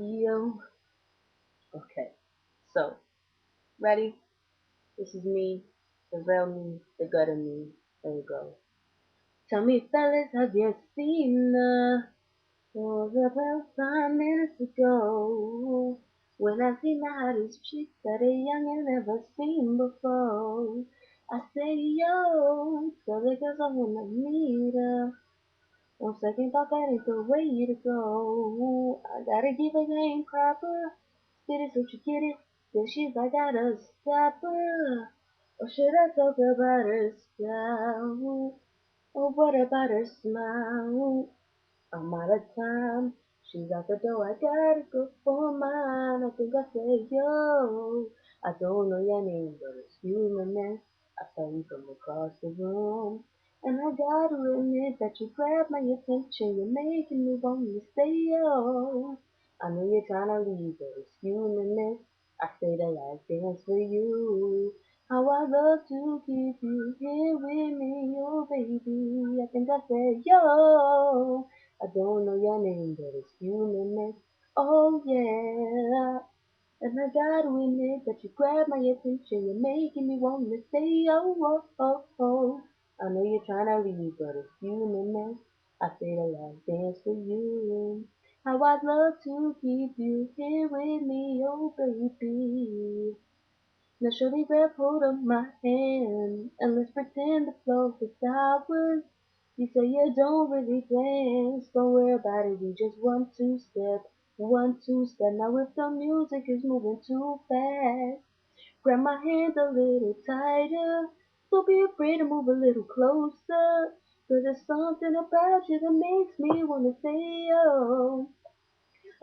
Yo. Okay. So, ready? This is me, the real me, the gutter me. There we go. Tell me, fellas, have you seen was about 5 minutes ago when I seen the hottest chick that a youngin' never seen before. I say, yo, tell the girls I wanna meet her. On second thought, that ain't the way to go. I gotta give a game proper. Spit it so you get it. Then she's like, I gotta stop her. Or should I talk about her style? Or what about her smile? I'm out of time. She's out the door. I gotta go for mine. I think I said, yo. I don't know your name, but it's human, man. I saw you from across the room. And I gotta admit that you grabbed my attention. You're making me want to stay, yo. I know you're trying to leave, but it's human, man. I say the last dance for you. How I love to keep you here with me, oh baby. I think I said, yo. I don't know your name, but it's human. Oh yeah. And I gotta admit that you grab my attention. You're making me want to say, oh, oh, oh, oh. I know you're trying to leave, but it's human. I say the last dance for you. How I'd love to keep you here with me, oh baby. Now surely grab hold of my hand and let's pretend the flow is ours. You say you don't really dance, don't worry about it, we just one, two step. Now if the music is moving too fast, grab my hand a little tighter. Don't be afraid to move a little closer, 'cause there's something about you that makes me wanna say, oh.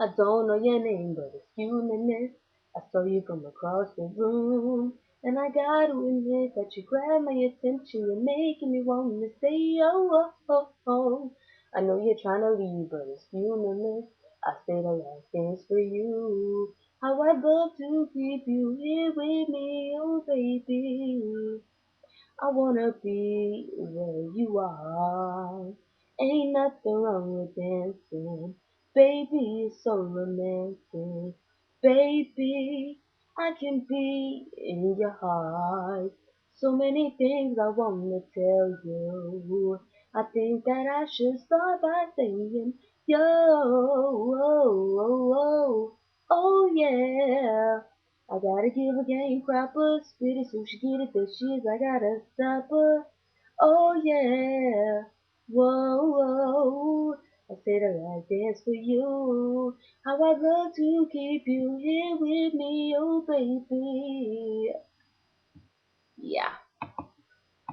I don't know your name, but it's humanness. I saw you from across the room. And I gotta admit that you grabbed my attention. You're making me want to say, oh, oh, oh, oh. I know you're trying to leave, but it's humanness. I say the last dance for you. How I'd love to keep you here with me, oh baby. I wanna be where you are. Ain't nothing wrong with dancing. Baby, it's so romantic. Baby, I can be in your heart. So many things I wanna tell you. I think that I should start by saying, yo, oh, oh, oh, oh yeah. I gotta give a game proper, spit it so she get it, that she's I gotta stop her. Oh yeah, whoa, whoa. I said the last dance for you. How I'd love to keep you here with me, oh baby.